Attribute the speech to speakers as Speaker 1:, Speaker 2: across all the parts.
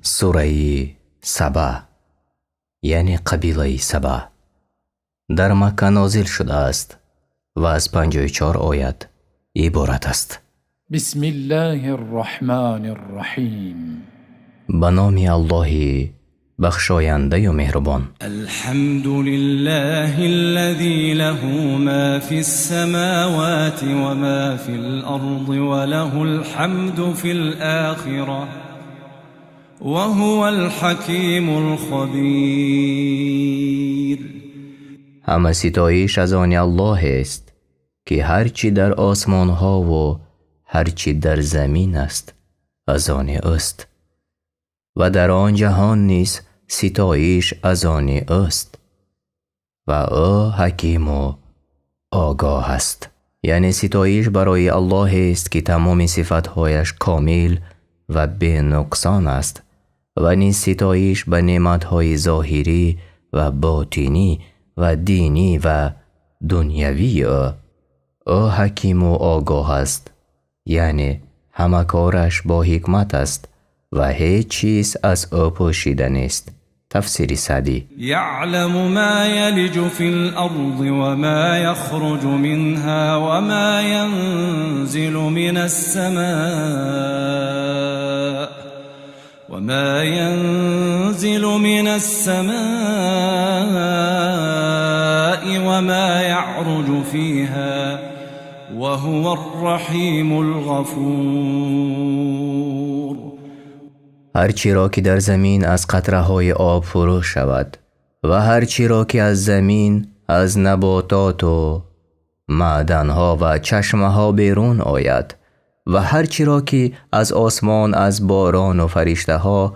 Speaker 1: سوره سبع یعنی قبیله سبع در مکه نازل شده است و از 54 آیت عبارت است.
Speaker 2: بسم الله الرحمن الرحیم.
Speaker 1: به نام الله بخشاینده و مهربان.
Speaker 3: الحمد لله الذي له ما في السماوات وما في الأرض وله الحمد في الآخرة وهو الحكيم الخبير.
Speaker 1: همه ستایش از آن الله است که هرچی در آسمان ها و هرچی در زمین است از آن است و در آن جهان نیز ستایش از آن است و او حکیم و آگاه است. یعنی ستایش برای الله است که تمام صفتهایش کامل و بی نقصان است و نیز ستایش به نعمتهای ظاهری و باطنی و دینی و دنیوی او حکیم و آگاه است، یعنی همه کارش با حکمت است و هیچ چیز از او پوشیده نیست. تفسیر سعدی.
Speaker 3: يعلم ما يلج في الأرض وما يخرج منها وما ينزل من السماء وما يعرج فيها وهو الرحيم الغفور.
Speaker 1: هرچی را که در زمین از قطره های آب فرو شود و هرچی را که از زمین از نباتات و معدن ها و چشمه ها بیرون آید و هرچی را که از آسمان از باران و فرشته ها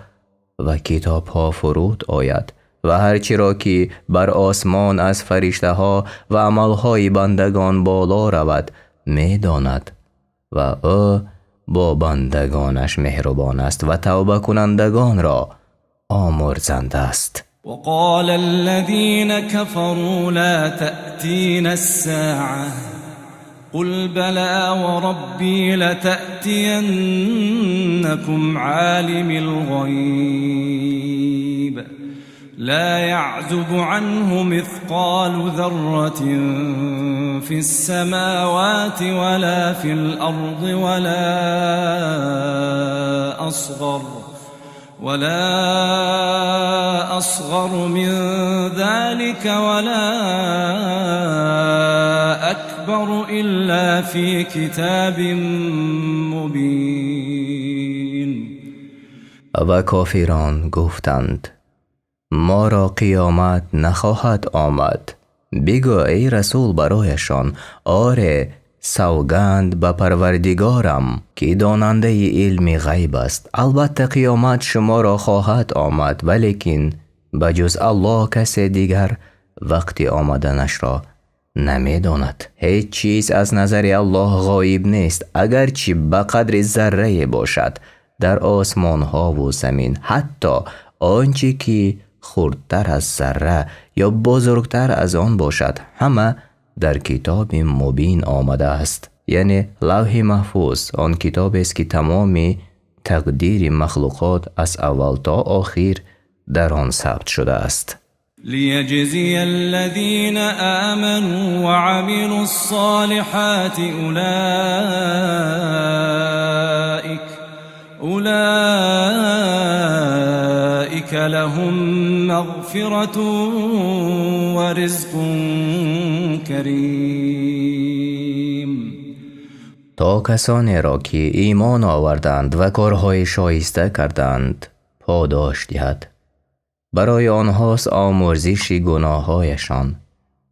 Speaker 1: و کتاب ها فرود آید و هرچی را که بر آسمان از فرشته ها و عمل های بندگان بالا رود می داند و او با بندگانش مهربان است و توبه کنندگان را آمرزنده است.
Speaker 3: وقال الذين كفروا لا تأتينا الساعة قل بلى وربي لتأتينكم عالم الغيب لا يعزب عنه مثقال ذرة في السماوات ولا في الأرض ولا أصغر من ذلك ولا أكبر إلا في كتاب مبين.
Speaker 1: و کافران گفتند ما را قیامت نخواهد آمد. بگو ای رسول برایشان آره سوگند به پروردگارم که داننده علم غیب است، البته قیامت شما را خواهد آمد ولیکن بجز الله کسی دیگر وقت آمدنش را نمی داند. هیچ چیز از نظر الله غایب نیست، اگرچه به قدر ذره باشد در آسمان ها و زمین، حتی آنچه که خردتر از ذره یا بزرگتر از آن باشد همه در کتاب مبین آمده است. یعنی لوح محفوظ آن کتاب است که تمام تقدیر مخلوقات از اول تا آخر در آن ثبت شده است.
Speaker 3: ليجزي الذين آمنوا وعملوا الصالحات أولئك لهم مغفرة ورزق کریم.
Speaker 1: تا کسانی را که ایمان آوردند و کارهای شایسته کردند پاداش دهد، برای آنهاست آمرزش گناهایشان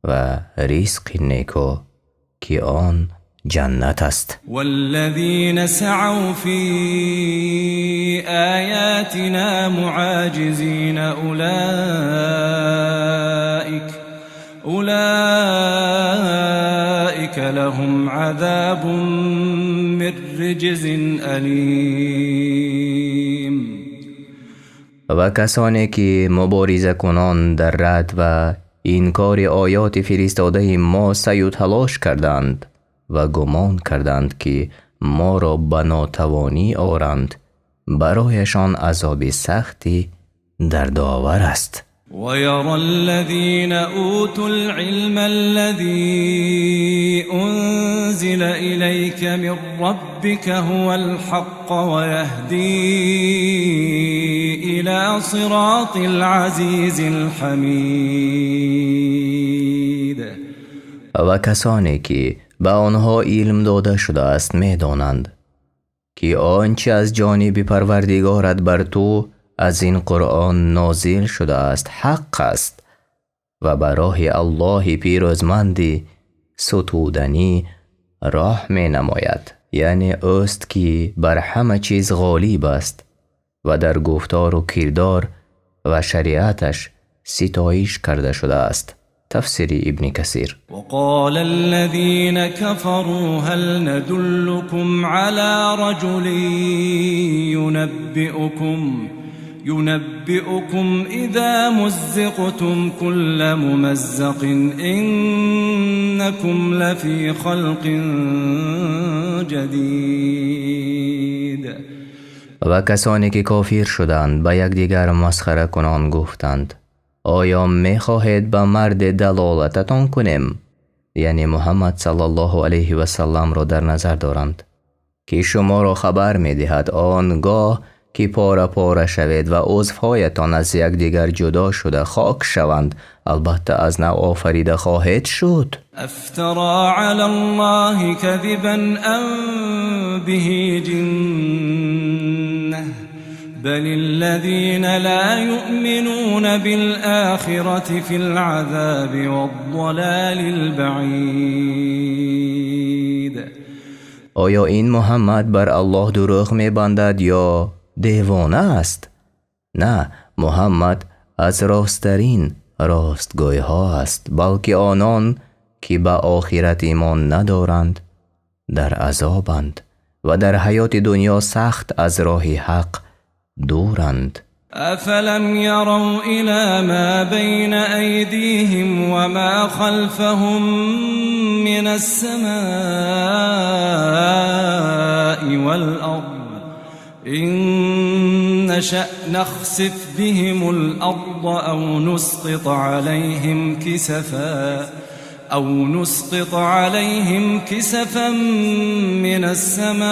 Speaker 1: و رزق نیکو که آن جنت است.
Speaker 3: والذین سعوا فی آیاتنا معاجزین أولئك لهم عذاب من رجز ألیم.
Speaker 1: و کسانی که مبارزه کنان در رد و انکار آیات فرستاده ما سعی و تلاش کردند و گمان کردند که ما را به ناتوانی آورند، برایشان عذاب سختی دردآور است.
Speaker 3: ويرى الذين أوتوا العلم الذي أنزل إليك من ربك هو الحق ويهدي إلى صراط العزيز الحميد.
Speaker 1: و کسانی که به آنها علم داده شده است می دانند که آنچه از جانب پروردگارت بر تو از این قرآن نازل شده است حق است و به راه الله پیروزمندی ستودنی راه می نماید، یعنی اوست که بر همه چیز غالب است و در گفتار و کردار و شریعتش ستایش کرده شده است. تفسیر ابن کثیر.
Speaker 3: وقال الذين كفروا هل ندلكم على رجل ينبئكم إذا مزقتم كل ممزق إنكم لفي خلق جديد.
Speaker 1: و کسانی که کافر شدند به یکدیگر مسخره کنان گفتند آیا می خواهید به مرد دلالتتان کنیم؟ یعنی محمد صلی الله علیه و سلم را در نظر دارند که شما را خبر می دهد آنگاه که پاره پاره شوید و عضوهایتان از یکدیگر جدا شده خاک شوند البته از نو آفریده خواهید شد.
Speaker 3: افترا علی الله کذبا ام به جنه بل الذين لا يؤمنون بالآخرة في العذاب والضلال البعيد.
Speaker 1: آیا این محمد بر الله دروغ می بندد یا دیوانه است؟ نه، محمد از راستترین راستگوی ها است، بلکه آنان که به آخرت ایمان ندارند در عذابند و در حیات دنیا سخت از راه حق دورند.
Speaker 3: افلم يروا الى ما بين ايديهم وما خلفهم من السماء والارض ان نشأ نخسف بهم الارض او نسقط عليهم كسفا من السماء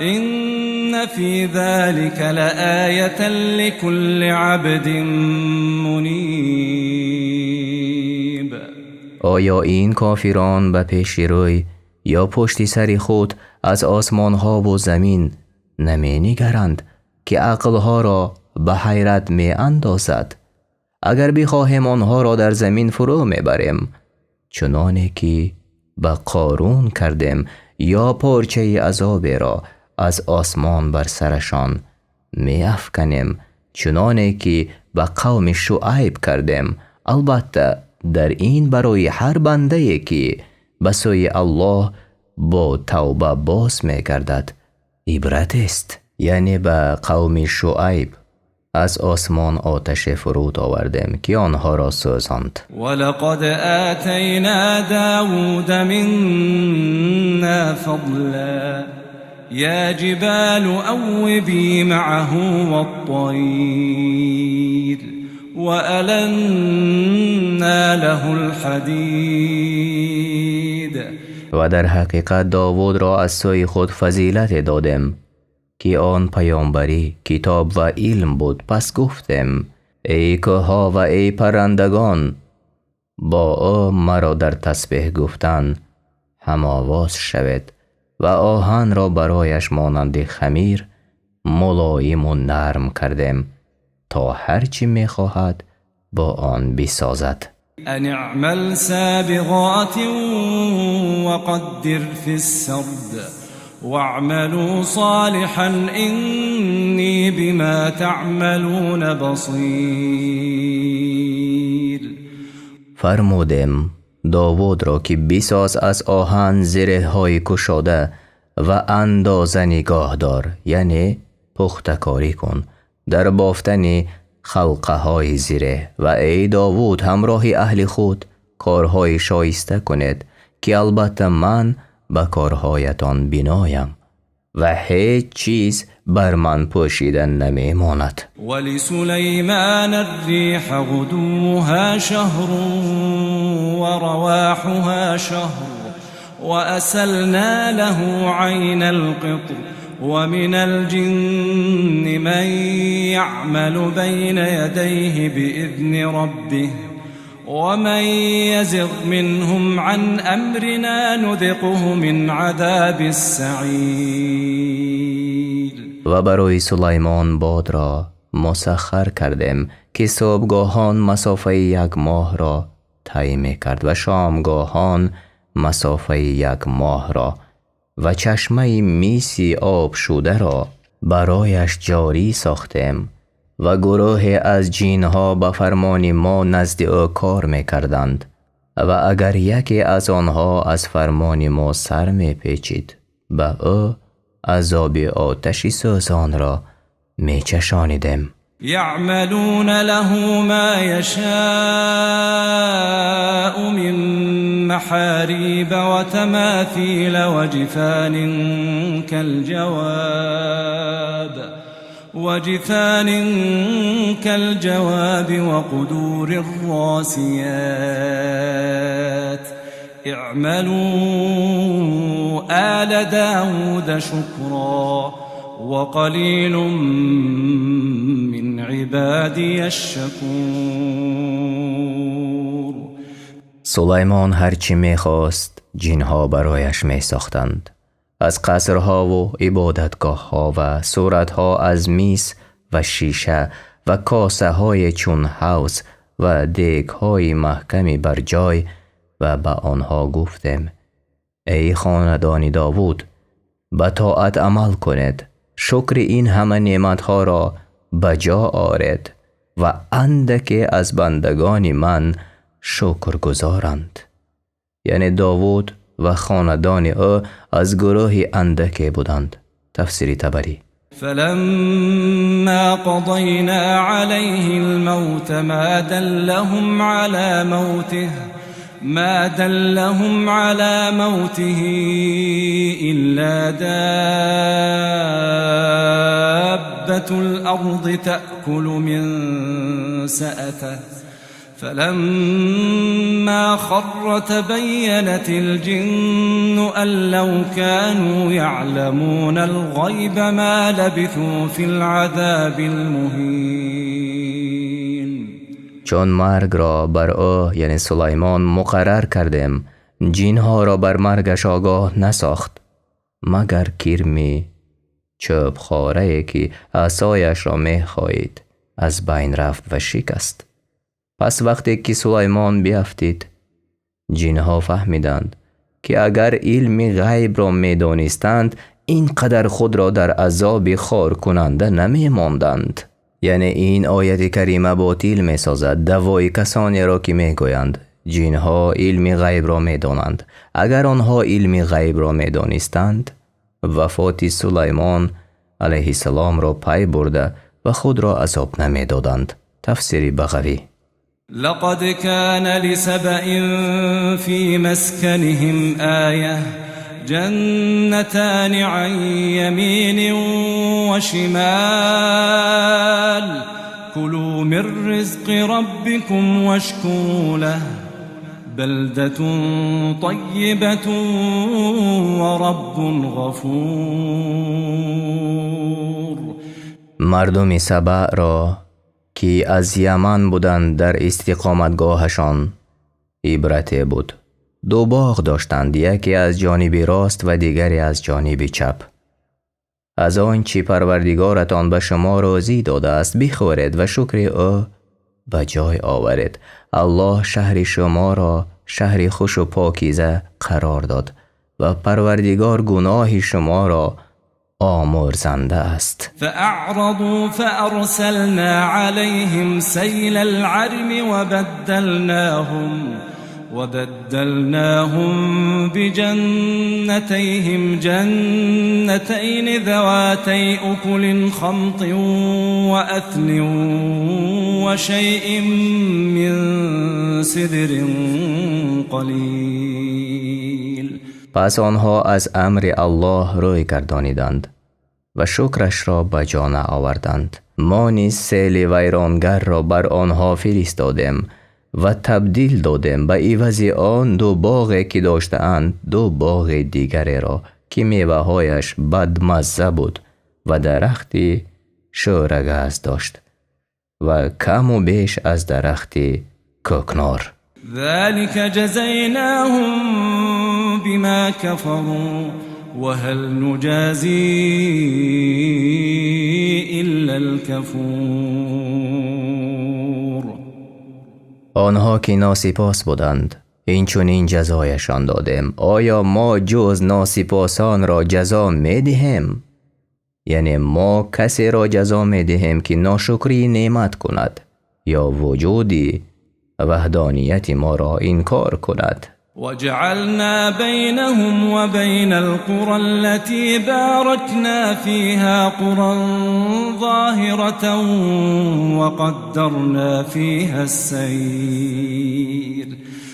Speaker 3: إن في ذلك لآية لكل عبد منيب.
Speaker 1: آیا این کافران به پیش روی یا پشت سر خود از آسمان ها و زمین نمی نگرند که عقلها را به حیرت می اندازد؟ اگر بخواهیم آنها را در زمین فرو می بریم چنانه که به قارون کردیم یا پارچه عذاب را از آسمان بر سرشان می افکنیم چنانه که به قوم شعیب کردیم، البته در این برای هر بنده که به سوی الله با توبه باز می گردد عبرت است. یعنی به قوم شعیب از آسمان آتش فرود آوردیم که آنها را سوزاند.
Speaker 3: ولقد آتینا داود منا فضلا یا جبال اوبی معه والطیر وألنا له الحدید.
Speaker 1: و در حقیقت داوود را از سوی خود فضیلت دادیم که آن پیامبری کتاب و علم بود. پس گفتیم ای کوها و ای پرندگان با او مرا در تسبیح گفتن هم آواز شود و آهن را برایش مانند خمیر ملایم و نرم کردیم تا هرچی می خواهد با آن بسازد.
Speaker 3: ان اعمل سابغات وقدر في السرد واعملوا صالحا إني بما تعملون بصیر.
Speaker 1: فرمودیم داوود را که بساز از آهن زره های کشاده و اندازه نگاه دار، یعنی پخته کاری کن در بافتن خلقه های زره و ای داوود همراه اهل خود کارهای شایسته کنید که البته من به کارهایتان بینایم. و هیچ چیز بر من پوشیده نمی ماند.
Speaker 3: ولسلیمان الریح غدوها شهر ورواحها شهر وأسلنا له عين القطر ومن الجن من يعمل بين يديه بإذن ربه ومن يزغ منهم عن أمرنا نذقه من عذاب السعير.
Speaker 1: و برای سلیمان باد را مسخر کردیم که صبحگاهان مسافه 1 ماه را طی می کرد و شامگاهان مسافه 1 ماه را و چشمه میسی آب شده را برایش جاری ساختیم و گروه از جینها به فرمان ما نزد او کار می کردند و اگر یکی از آنها از فرمان ما سر می پیچید به او عذاب آتشی سوزان را می چشانیدیم.
Speaker 3: يعملون له ما يشاء من محاريب وتماثيل وجفان كالجواب وقدور الراسيات. اعملوا آل داود شكرا وقلیل من عبادی الشکور.
Speaker 1: سلیمان هرچی می خواست جنها برایش می ساختند. از قصرها و عبادتگاه ها و صورتها از میس و شیشه و کاسه های چون حوض و دیگ های محکمی بر جای و به آنها گفتیم ای خاندان داوود به طاعت عمل کنید، شکر این همه نعمتها را بجا آرید و اندکی از بندگان من شکر گزارند. یعنی داوود و خاندان او از گروه اندکی بودند. تفسیر طبری.
Speaker 3: فلما قضينا عليه الموت ما دلهم على موته إلا دابة الأرض تأكل من سأته فلما خر تبينت الجن أن لو كانوا يعلمون الغيب ما لبثوا في العذاب المهين.
Speaker 1: چون مرگ را بر او یعنی سلیمان مقرر کردیم جنها را بر مرگش آگاه نساخت مگر کرمی چوب خاره که عصایش را می خواهید از بین رفت و شکست. پس وقتی که سلیمان بیفتید جنها فهمیدند که اگر علم غیب را می دانستند اینقدر خود را در عذاب خار کننده نمی ماندند. یعنی این آیت کریمه باطل می سازد دوای کسانی را که می گویند جنها علم غیب را می دانند. اگر آنها علم غیب را می دانستند وفات سلیمان علیه السلام را پی برده و خود را عذاب نمی دادند. تفسیر بغوی.
Speaker 3: لقد كان لسبأ في مسكنهم آية جنتان عن يمين وشمال كلوا من رزق ربكم واشكروا له بلدة طيبة ورب غفور.
Speaker 1: مردم سبع را که از یمن بودند در استقامتگاهشان عبرت بود. 2 باغ داشتند، یکی از جانب راست و دیگری از جانب چپ. از آنچه پروردگارتان به شما راضی داده است بخورید و شکر او به جای آورید. الله شهر شما را شهر خوش و پاکیزه قرار داد و پروردگار گناه شما را آمرزنده است.
Speaker 3: فأعرضوا فأرسلنا عليهم سيل العرم وبدلناهم بجنتيهم جنتين ذواتي أكل خمط وأثل وشيء من سدر قليل
Speaker 1: پس آنها از امر الله روی گردانیدند و شکرش را به جا آوردند. ما نیز سیل ویرانگر را بر آنها فرستادیم و تبدیل دادیم به عوض آن دو باغی که داشتند دو باغ دیگری را که میوه‌هایش بدمزه بود و درختی شورگز داشت و کم و بیش از درختی کوکنار.
Speaker 3: ذلك جزيناهم بما كفروا وهل نجازي إلا الكفور.
Speaker 1: آنها که ناسپاس بودند این چنین جزایشان دادیم. آیا ما جز ناسپاسان را جزا می دهیم؟ یعنی ما کسی را جزا می دهیم که ناشکری نعمت کند یا وجودی وحدانیت ما را انکار کند.
Speaker 3: وجعلنا بينهم وبين القرى التي باركنا فيها قرى ظاهرة وقدرنا فيها السير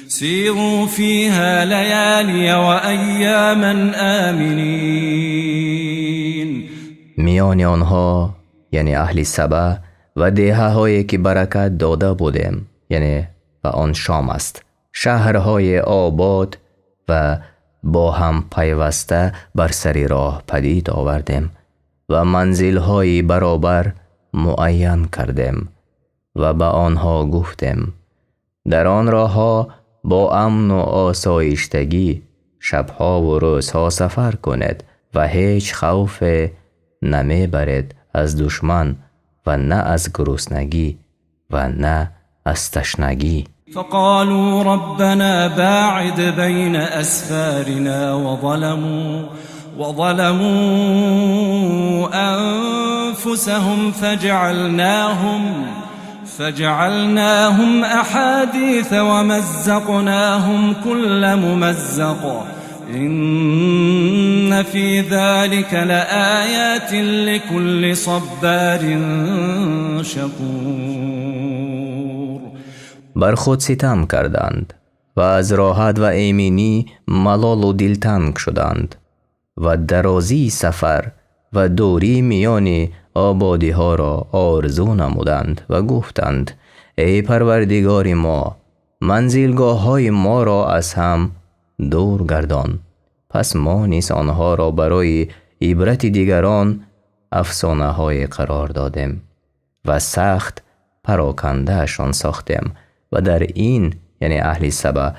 Speaker 3: سيروا فيها ليالي وأياما آمنين.
Speaker 1: میان آنها یعنی اهل سبا و دیه هایی که برکت داده بودیم یعنی و آن شام است، شهرهای آباد و با هم پیوسته بر سر راه پدید آوردیم و منزلهای برابر معین کردیم و به آنها گفتیم در آن راهها با امن و آسایشتگی شبها و روزها سفر کنید و هیچ خوف نمی برید از دشمن و نه از گرسنگی و نه از تشنگی.
Speaker 3: فقالوا ربنا باعد بين أسفارنا وظلموا أنفسهم فجعلناهم أحاديث ومزقناهم كل ممزق إن في ذلك لآيات لكل صبار شكور.
Speaker 1: بر خود ستم کردند و از راحت و ایمنی ملال و دلتنگ شدند و درازی سفر و دوری میان آبادی ها را آرزو نمودند و گفتند ای پروردگار ما منزلگاه های ما را از هم دور گردان. پس ما نیز آنها را برای عبرت دیگران افسانه های قرار دادیم و سخت پراکنده شان ساختیم و در این یعنی اهل سبا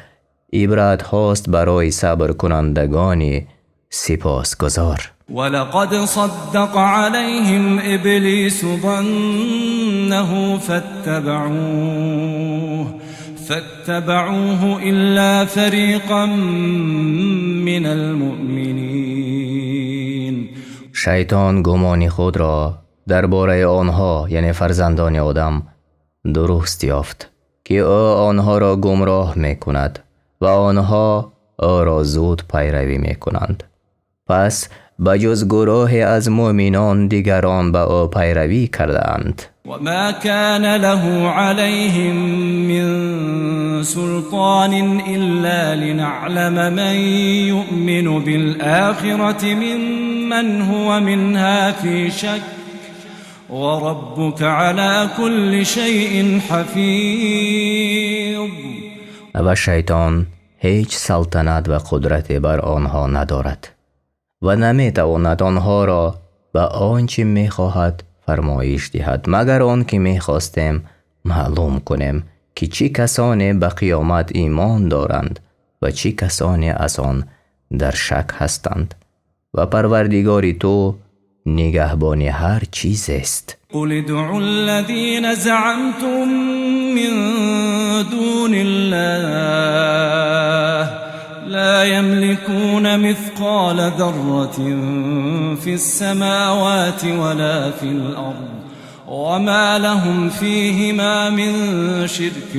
Speaker 1: عبرت هاست برای صبر کنندگان سپاسگزار.
Speaker 3: ولقد صدق عليهم إبليس ظنه فاتبعوه إلا فريقا من المؤمنين.
Speaker 1: شیطان گمانی خود را درباره آنها یعنی فرزندان آدم درست یافت که او آنها را گمراه می کند و آنها او را زود پیروی می کنند. پس بجز گروه از مؤمنان دیگران به او پیروی کردند.
Speaker 3: وما كان له عليهم من سلطان إلا لنعلم من يؤمن بالآخرة ممن هو منها في شك وربك على كل شيء حفيظ.
Speaker 1: و شیطان هیچ سلطنت و قدرت بر آنها ندارد و نمیتواند آنها را به آنچه میخواهد فرمایش دهد مگر آن که میخواستیم معلوم کنیم که چه کسانی به قیامت ایمان دارند و چه کسانی از آن در شک هستند و پروردگار تو نگهبان هر چیز است.
Speaker 3: قل ادعوا الذين زعمتم من دون الله لا يملكون مثقال ذرة في السماوات ولا في الأرض وما لهم فيهما من شرك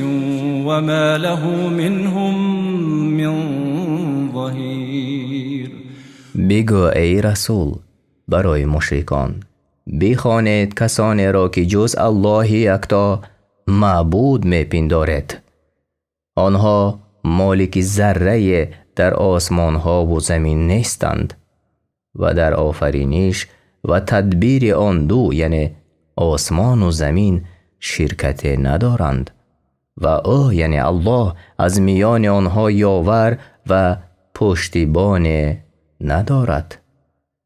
Speaker 3: وما له منهم من ظهير.
Speaker 1: بگو ای رسول برای مشرکان بخوانید کسانی را که جز الله یکتا معبود میپندارد. آنها مالک ذره در آسمان ها و زمین نیستند و در آفرینش و تدبیر آن دو یعنی آسمان و زمین شرکت ندارند و او یعنی الله از میان آنها یاور و پشتیبان ندارد،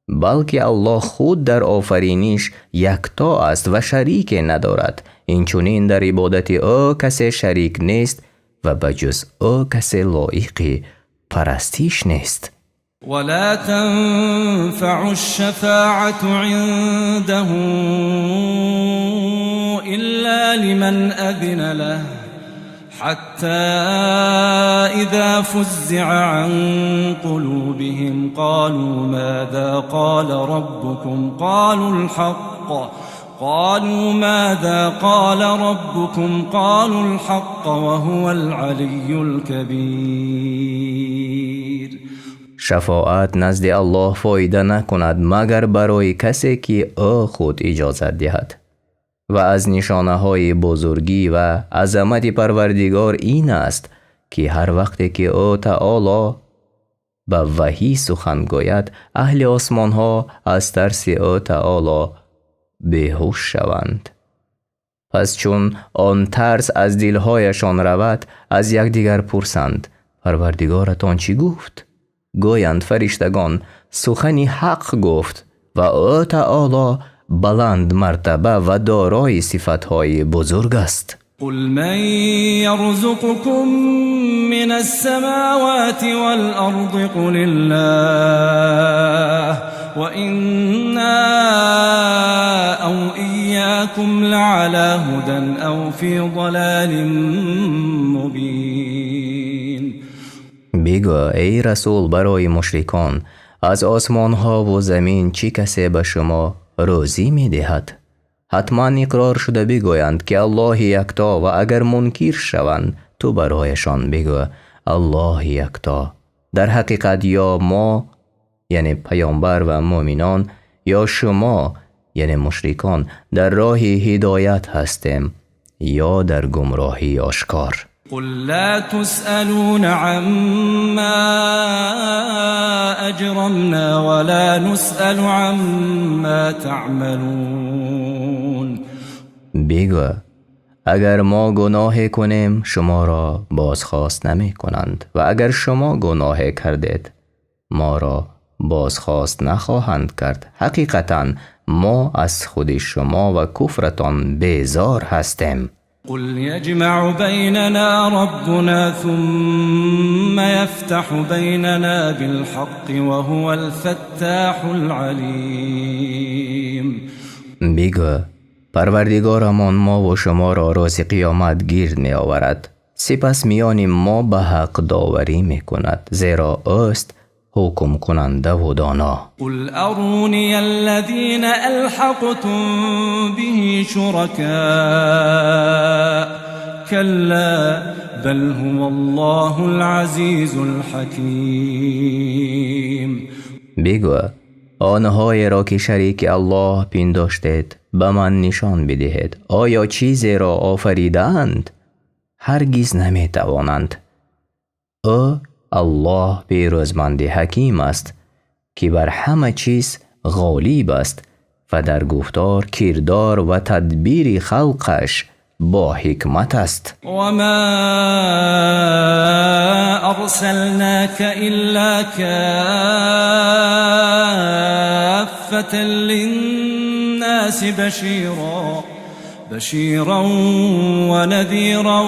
Speaker 1: بلکه الله خود در آفرینش یکتا است و شریک ندارد. اینچنین در عبادت او کسی شریک نیست و بجز او کسی لایق پرستش نیست.
Speaker 3: ولا تنفع الشفاعة عنده إلا لمن أذن له حتى إذا فزع عن قلوبهم قالوا ماذا قال ربكم قالوا الحق وهو العلي الكبير.
Speaker 1: شفاعت نزد الله فایده نکند مگر برای کسی که او خود اجازت دهد. و از نشانه های بزرگی و عظمت پروردگار این است که هر وقت که او تعالی به وحی سخن گوید اهل آسمان ها از ترس او تعالی بیهوش شوند. پس چون آن ترس از دلهایشان رود از یکدیگر پرسند پروردگارتان چی گفت؟ گویند فرشتگان سخنی حق گفت و او تعالی بلند مرتبه و دارای صفتهای بزرگ است.
Speaker 3: قل من يرزقكم من السماوات والأرض قل الله وإنا أو إياكم لعلى هدى أو في ضلال مبين.
Speaker 1: بگو ای رسول برای مشرکان از آسمان ها و زمین چی کسی به شما روزی می دهد؟ حتما اقرار شده بگویند که الله یکتا و اگر منکر شوند تو برایشان بگو الله یکتا. در حقیقت یا ما یعنی پیامبر و مؤمنان یا شما یعنی مشرکان در راه هدایت هستیم یا در گمراهی آشکار.
Speaker 3: قل لا تسألون عما أجرمنا ولا نسأل عما تعملون.
Speaker 1: بگو اگر ما گناه کنیم شما را بازخواست نمی کنند و اگر شما گناه کردید ما را بازخواست نخواهند کرد. حقیقتا ما از خود شما و کفرتان بیزار هستیم.
Speaker 3: قل يجمع بيننا ربنا ثم يفتح بيننا بالحق وهو الفتاح العليم.
Speaker 1: بگو پروردگارمان ما و شما را روز قیامت گرد می آورد سپس میان ما به حق داوری می کند زیرا اوست حکم کننده و دانا.
Speaker 3: قل اروني الذين الحقتم به شركاء كلا بل هو الله العزيز الحكيم.
Speaker 1: بگو آنهایی را که شریک الله پنداشتید به من نشان بدهید آیا چیزی را آفریدند؟ هرگز نمی توانند. او الله پیروزمند حکیم است که بر همه چیز غالب است و در گفتار کردار و تدبیر خلقش با حکمت است.
Speaker 3: وما ارسلناك الا كافة للناس بشيرا ونذيرا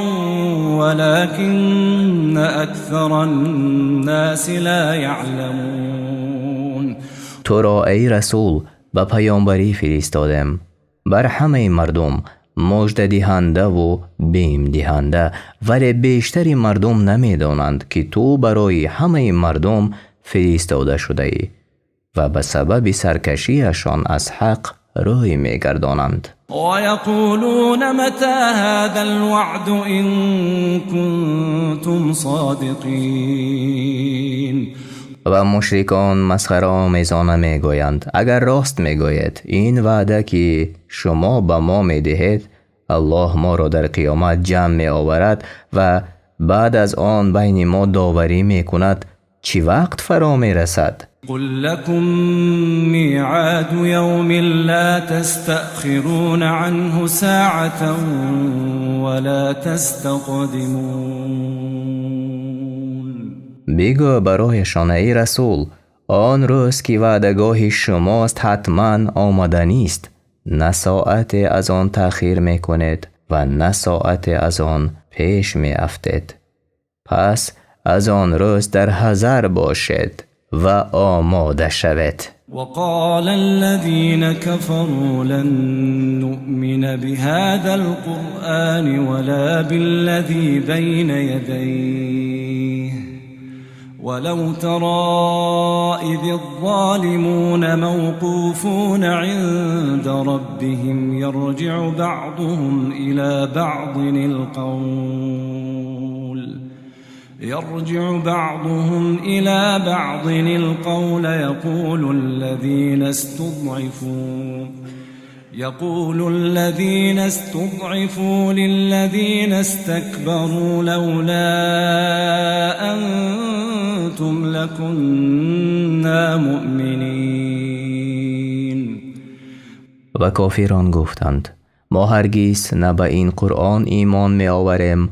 Speaker 3: ولكن أكثر الناس لا يعلمون.
Speaker 1: تو را ای رسول به پیامبری فرستادم بر همه مردم مژده دهنده و بیم دهنده ولی بیشتر مردم نمیدانند که تو برای همه مردم فرستاده شده ای و به سبب سرکشیشان از حق روی میگردانند.
Speaker 3: ويقولون متى هذا الوعد إن كنتم صادقين.
Speaker 1: و مشرکان مسخره آمیزانه میگویند اگر راست میگوید این وعده که شما به ما میدهید الله ما را در قیامت جمع می آورد و بعد از آن بین ما داوری می کند چی وقت فرا می رسد؟
Speaker 3: قل لكم ميعاد يوم لا تستأخرون عنه ساعة ولا تستقدمون.
Speaker 1: بگو برایشان ای رسول، آن روز که وعدگاه شماست حتما آمدنی است، نه ساعت از آن تأخیر می کنید و نه ساعت از آن پیش می افتید. پس از آن روز در حذر باشید و آماده شوید.
Speaker 3: وقال الذين كفروا لن نؤمن بهذا القرآن ولا بالذي بين يديه ولو ترى إذ الظالمون موقوفون عند ربهم يرجع بعضهم إلى بعض القول يقول الذين استضعفوا للذين استكبروا لولا أنتم لكنا مؤمنين.
Speaker 1: و کافران گفتند ما هرگز نه به این قرآن ایمان می آوریم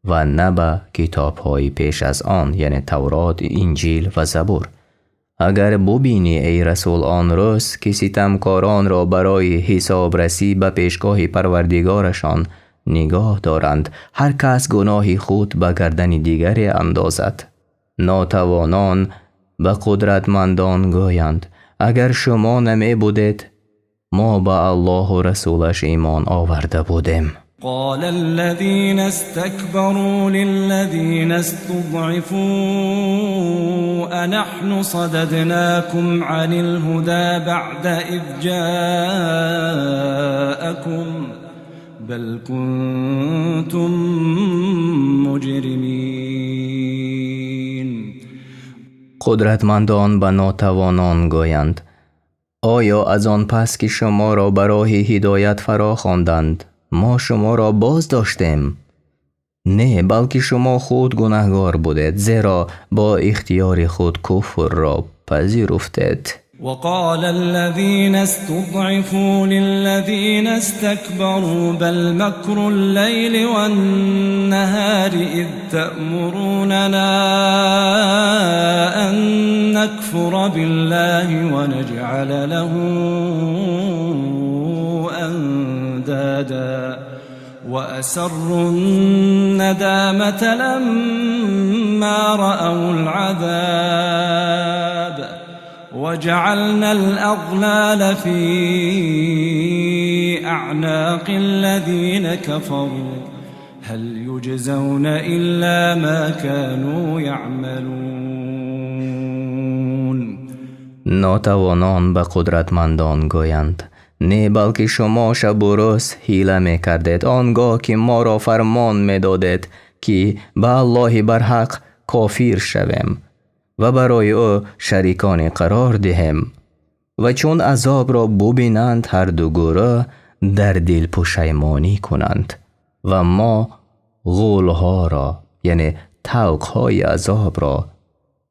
Speaker 1: و نه به کتاب‌های پیش از آن، یعنی تورات، انجیل و زبور. اگر ببینی ای رسول آن روز که ستمکاران را برای حسابرسی به پیشگاه پروردگارشان نگاه دارند، هر کس گناه خود به گردن دیگری اندازد. ناتوانان به قدرتمندان گویند اگر شما نمی بودید ما به الله و رسولش ایمان آورده بودیم.
Speaker 3: قال الذين استكبروا للذين استضعفوا أنحن صددناكم عن الهدى بعد إذ جاءكم بل كنتم مجرمين.
Speaker 1: قدرتمندان به ناتوانان گویند آیا از آن پس که شما را به راه هدایت فرا خواندند ما شما را باز داشتیم؟ نه، بلکه شما خود گناهکار بودید، زیرا با اختیار خود کفر را پذیرفتید.
Speaker 3: وقال الذين استضعفوا للذين استكبروا بل مكر الليل والنهار إذ تأمروننا أن نكفر بالله ونجعل له أندادا وأسروا الندامة لما رأوا العذاب وجعلنا الأغلال في أعناق الذين كفروا هل يجزون إلا ما كانوا يعملون.
Speaker 1: ناتوانان به قدرتمندان گویند نه، بلکه شما شب و روز حیله می کردید آنگاه که ما را فرمان می دادید که به الله برحق کافر شویم و برای او شریکان قرار دهیم و چون عذاب را ببینند هر دو گروه در دل پشیمانی کنند و ما غولها را، یعنی طوقهای عذاب را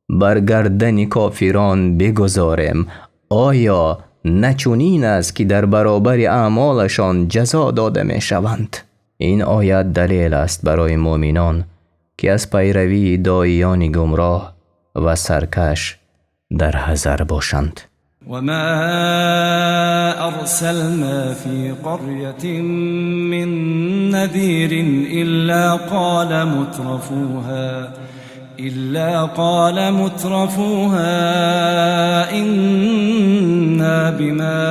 Speaker 1: بر گردن کافران بگذاریم. آیا نچونین است که در برابر اعمالشان جزا داده می شوند؟ این آیت دلیل است برای مؤمنان که از پیروی داعیان گمراه و سرکش در حذر باشند.
Speaker 3: وما أرسلنا في قرية من نذير إلا قال مترفوها إنا بما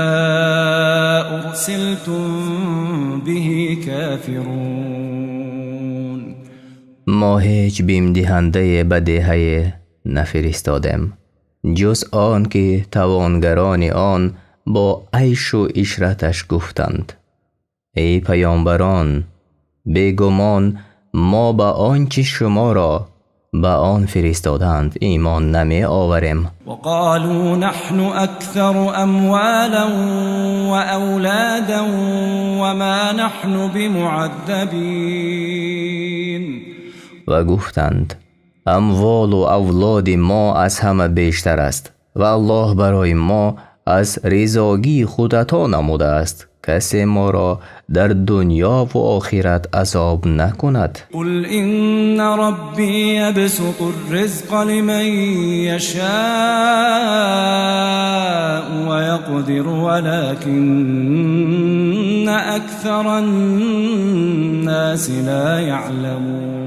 Speaker 3: أرسلتم به كافرون.
Speaker 1: ما هیچ بیم دهنده بدیهی نفرستادیم جز آن که توانگران آن با عیش و عشرتش گفتند ای پیامبران، بیگمان ما به آنچه شما را به آن فرستادند ایمان نمی آوریم.
Speaker 3: وقالوا نحن أكثر أموالا وأولادا وما نحن بمعذبين.
Speaker 1: و گفتند اموال و اولاد ما از همه بیشتر است و الله برای ما از رضاگی خود عطا نموده است. کسی ما را در دنیا و آخرت عذاب نکند.
Speaker 3: قل إن ربي يبسط الرزق لمن يشاء ويقدر ولكن أكثر الناس لا يعلمون.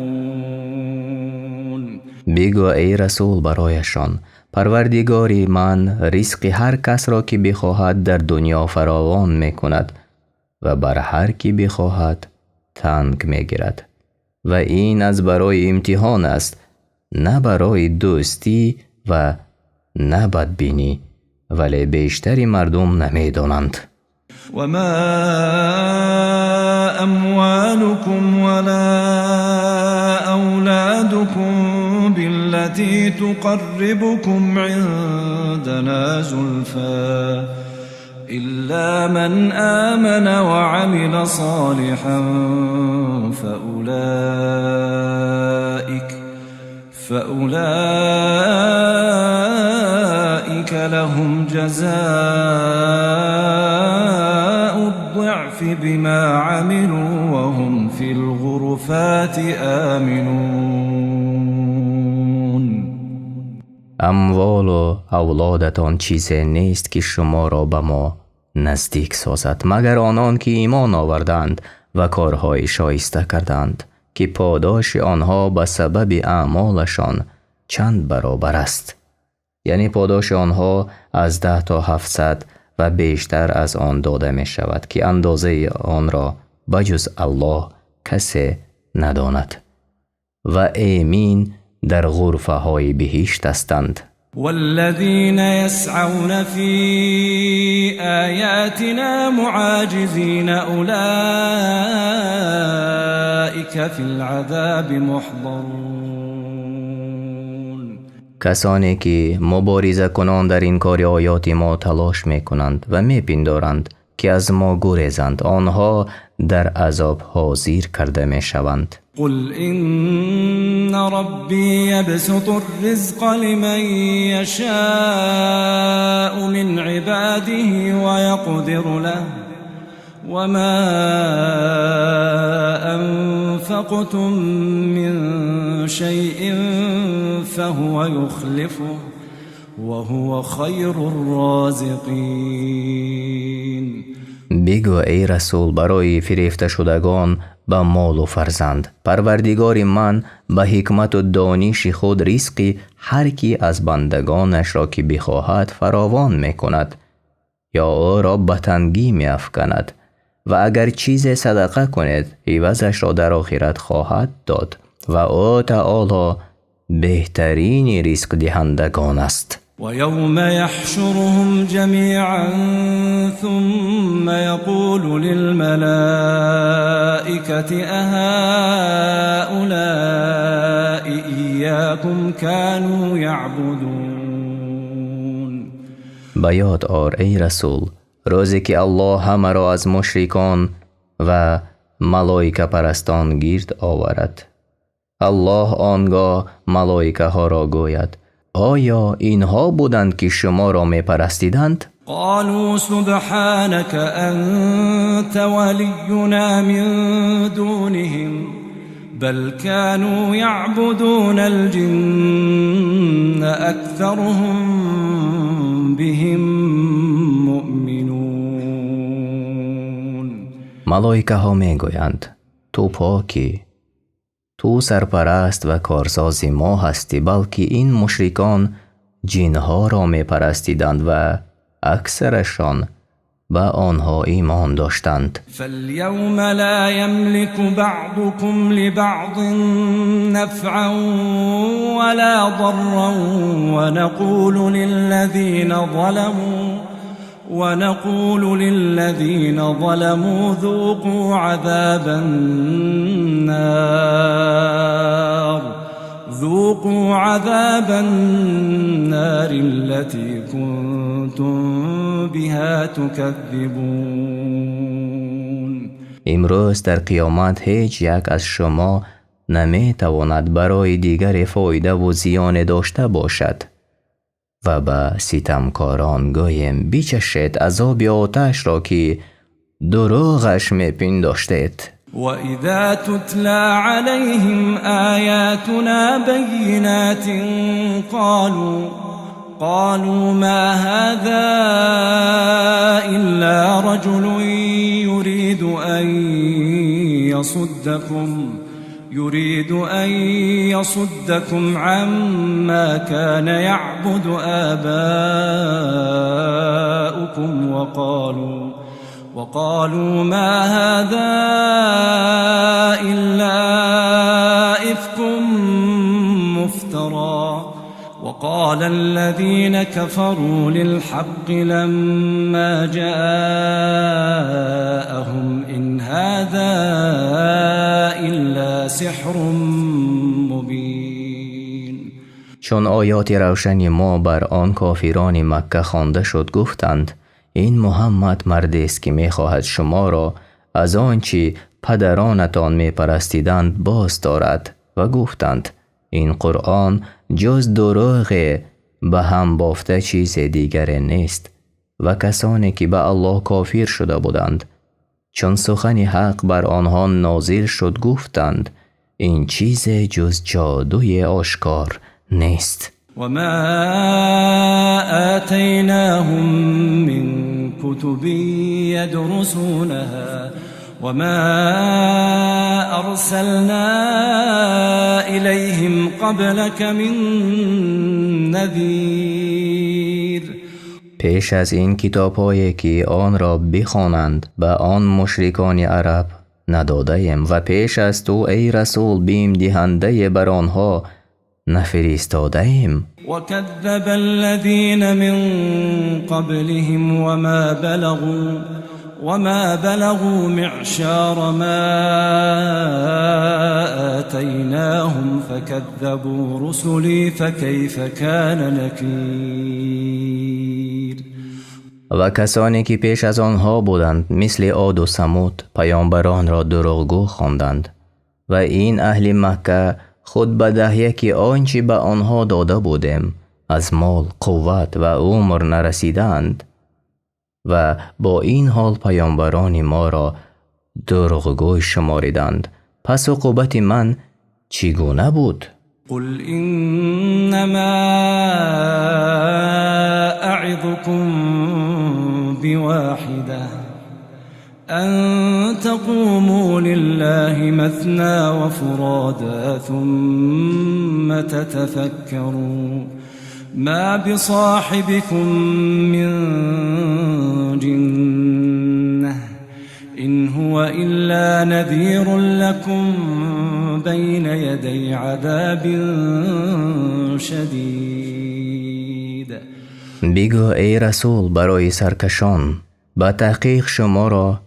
Speaker 1: بگو ای رسول برایشان، پروردگاری من رزق هر کس را که بخواهد در دنیا فراوان می کند و بر هر کی بخواهد تنگ می گیرد و این از برای امتحان است، نه برای دوستی و نه بدبینی، ولی بیشتری مردم نمی دانند.
Speaker 3: وما أموالكم ولا أولادكم بالتي تقربكم عندنا زلفى إلا من آمن وعمل صالحا فأولئك لهم جزاء الضعف بما عملوا وهم في الغرفات آمنون.
Speaker 1: اموال و اولادتان چیزی نیست که شما را به ما نزدیک سازد، مگر آنان که ایمان آوردند و کارهای شایسته کردند که پاداش آنها به سبب اعمالشان چند برابر است. یعنی پاداش آنها از 10 تا 700 و بیشتر از آن داده می شود که اندازه آن را بجز الله کسی نداند و امین در غرفه های بهشت هستند.
Speaker 3: والذين يسعون في آياتنا معاجزين أولئك في العذاب محضرون.
Speaker 1: کسانی که مبارزه کنند در این کار آیات ما تلاش می کنند و می پندارند که از ما گریزند، آنها در عذاب حاضر کرده می شوند.
Speaker 3: قل إن ربي يبسط الرزق لمن يشاء من عباده ويقدر له وما أنفقتم من شيء فهو يخلفه وهو خير الرازقين.
Speaker 1: بگو ای رسول برای فریفته شدگان به مال و فرزند، پروردگار من به حکمت و دانش خود رزقی هر کی از بندگانش را که بخواهد فراوان می کند یا او را به تنگی می افکند و اگر چیز صدقه کنید عوضش را در آخرت خواهد داد و او تعالی بهترین رزق دهندگان است.
Speaker 3: ويوم يحشرهم جميعا ثم يقول للملائكة أهؤلاء إياكم كانوا يعبدون.
Speaker 1: به یاد آر ای رسول روزی که الله همه را از مشرکان و ملائکه پرستان گرد آورد. الله آنگاه ملائکه ها را گوید آیا اینها بودند که شما را می پرستیدند؟
Speaker 3: قالوا سبحانك أنت ولينا من دونهم بل كانوا يعبدون الجن أكثرهم بهم مؤمنون.
Speaker 1: ملائکه ها می گویند تو پاکی، تو سرپرست و کارساز ما هستی، بلکه این مشرکان جنها را می پرستیدند و اکثرشان به آنها ایمان داشتند.
Speaker 3: فاليوم لا يملك بعضكم لبعض نفعا ولا ضرا ونقول للذين ظلموا ذوقوا عذاب النار التي كنتم بها تكذبون.
Speaker 1: امروز در قیامت هیچ یک از شما نمی تواند برای دیگر فایده و زیان داشته باشد. و به ستمکاران گویم بچشید عذاب آتش را که دروغش می پنداشتید.
Speaker 3: وإذا تتلى عليهم آياتنا بينات قالوا ما هذا إلا رجل يريد أن يصدكم عما كان يعبد آباؤكم وقالوا ما هذا إلا إفك مفترى وقال الذين كفروا للحق لما جاءهم إن هذا إلا سحر مبين.
Speaker 1: چون آیات روشنی ما بر آن کافران مکه خوانده شد گفتند این محمد مردی است که می‌خواهد شما را از آنچه پدرانتان می‌پرستیدند باز دارد و گفتند این قرآن جز دروغ به هم بافته چیز دیگر نیست. و کسانی که به الله کافر شده بودند چون سخن حق بر آنها نازل شد گفتند این چیز جز جادوی آشکار نیست.
Speaker 3: وما آتيناهم من كتب يدرسونها وما أرسلنا إليهم قبلك من نذير.
Speaker 1: پیش از این کتاب‌هایی که آن را بخوانند به آن مشرکان عرب نداده‌ایم و پیش از تو ای رسول بیم دهنده بر آنها نفرستاده‌ایم.
Speaker 3: وكذب الذين من قبلهم وما بلغوا معشار ما آتيناهم فكذبوا رسلي فكيف كان نكير.
Speaker 1: و کسانی که پیش از آنها بودند مثل عاد و ثمود پیامبران را دروغگو خواندند و این اهل مکه خود به دهیه که آنچه به آنها داده بودیم از مال، قوت و عمر نرسیدند و با این حال پیامبران ما را دروغگوی شماریدند. پس عقوبت من چگونه بود؟
Speaker 3: قل انما اعظكم بواحده ان تقوموا لله مثنى وفرادا ثم تتفكروا ما بصاحبكم من جنة إن هو إلا نذير لكم بين يدي عذاب شدید.
Speaker 1: بگو ای رسول برای سرکشان با تحقیق شما را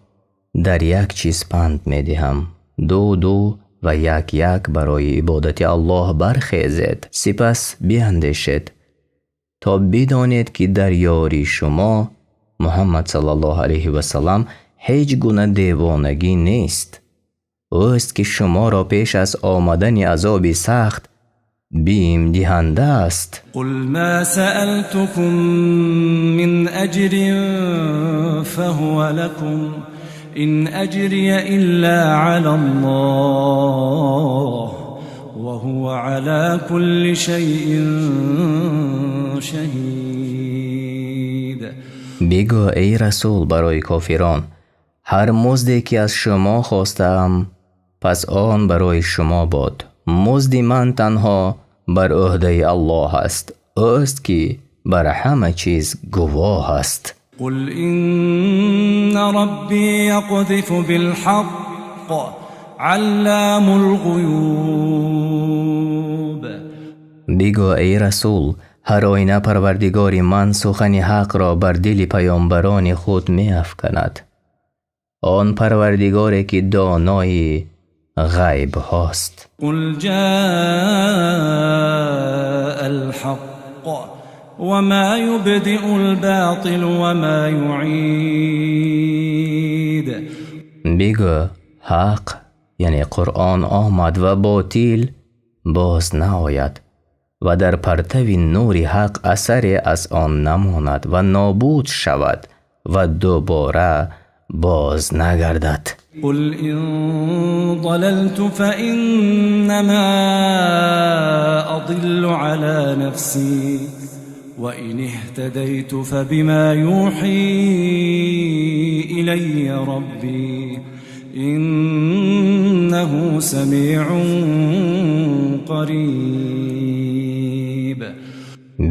Speaker 1: در یک چیز پند می دهم دو و یک برای عبادت الله برخیزید سپس بیندیشید تا بدانید که در یاری شما محمد صلی الله علیه و سلم هیچ گونه دیوانگی نیست. اوست که شما را پیش از آمدن عذاب سخت بیم دهنده است.
Speaker 3: قل ما سألتكم من أجر فهو لكم إن أجري إلا على الله وهو على كل شيء شهید.
Speaker 1: بگو ای رسول برای کافران هر مزدی که از شما خواستم پس آن برای شما باد. مزد من تنها بر عهده الله است. اوست که بر همه چیز گواه است.
Speaker 3: قل إن ربي يقذف بالحق علام الغیوب.
Speaker 1: بگو ای رسول هر آینه پروردگار من سخن حق را بر دل پیامبران خود می افکند. آن پروردگاری که دانای غیب هاست.
Speaker 3: قل جاء الحق وما يبدئ الباطل وما يعيد.
Speaker 1: بگو حق یعنی قرآن آمد و باطل باز نآید و در پرتو نور حق اثری از آن نماند و نابود شود و دوباره باز نگردد.
Speaker 3: قل إن ضللت فإنما أضل على نفسي وإن اهتديت فبما يوحي إلي ربي إنه سميع قریب.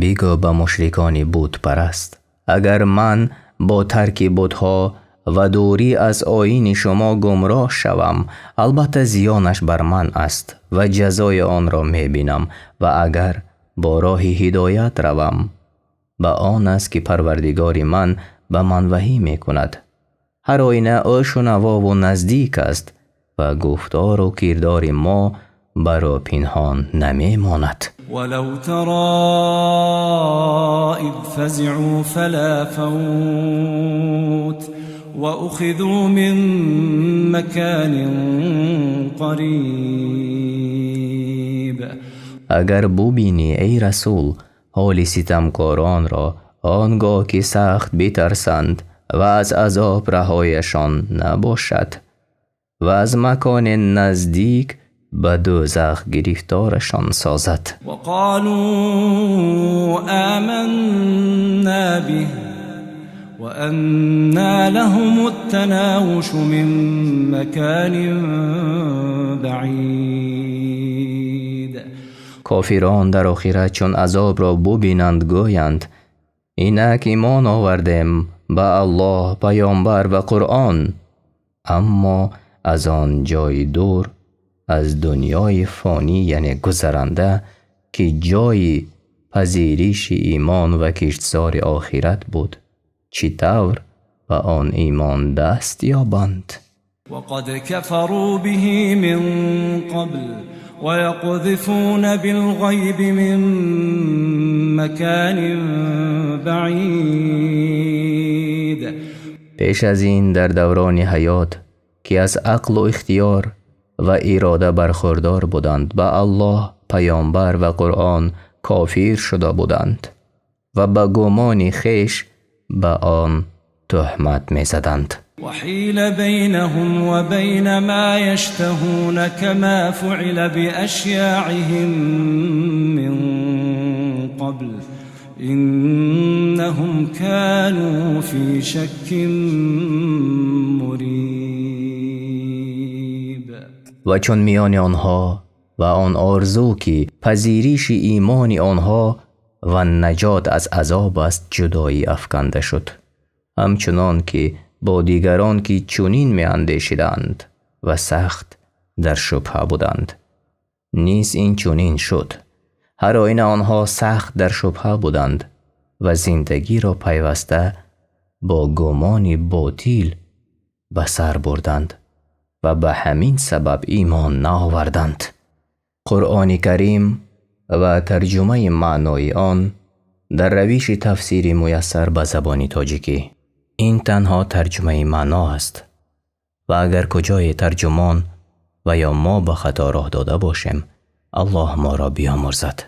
Speaker 1: بگو به مشرکان بت پرست: اگر من با ترک بت‌ها و دوری از آیین شما گمراه شوم، البته زیانش بر من است و جزای آن را می بینم، و اگر با راه هدایت روم، به آن است که پروردگار من به من وحی می کند. هر آینه آشنوا و نزدیک است و گفتار و کردار ما برا پنهان نمی ماند.
Speaker 3: ولو ترى إذ فزعوا فلا فوت وأخذوا من مكان قریب.
Speaker 1: اگر ببینی ای رسول حال ستمکاران را آنگاه که سخت بترسند و از عذاب رهایشان نباشد و از مکان نزدیک به دوزخ گرفتارشان سازد.
Speaker 3: وقالوا آمنا به وأنى لهم التناوش من مكان بعید.
Speaker 1: کافران در آخرت چون عذاب را ببینند گویند: اینک ایمان آوردیم به الله، پیامبر و قرآن، اما از آن جای دور، از دنیای فانی یعنی گذرنده که جای پذیرش ایمان و کشتزار آخرت بود، چطور به آن ایمان دست یابند؟
Speaker 3: وقد كفروا به من قبل ويقذفون بالغيب من مكان بعید.
Speaker 1: پیش از این در دوران حیات که از عقل و اختیار و اراده برخوردار بودند، به الله، پیامبر و قرآن کافر شده بودند و به گمان خیش به آن تهمت می زدند.
Speaker 3: وحیل بینهم و بین ما یشتهون کما فعل بأشیاعهم من قبل إنهم كانوا في شك مریب.
Speaker 1: و چون میان آنها و آن آرزو که پذیرش ایمان آنها و نجات از عذاب است جدایی افکنده شد، همچنان که با دیگران که چنین می اندیشیدند و سخت در شبهه بودند نیز این چنین شد. هر آینه آنها سخت در شبهه بودند و زندگی را پیوسته با گمان باطل به سر بردند و به همین سبب ایمان نآوردند. قرآن کریم و ترجمه معنای آن در روش تفسیر میسر به زبان تاجیکی. این تنها ترجمه معنا است و اگر کجای ترجمان و یا ما به خطا راه داده باشیم، الله ما را بیامرزد.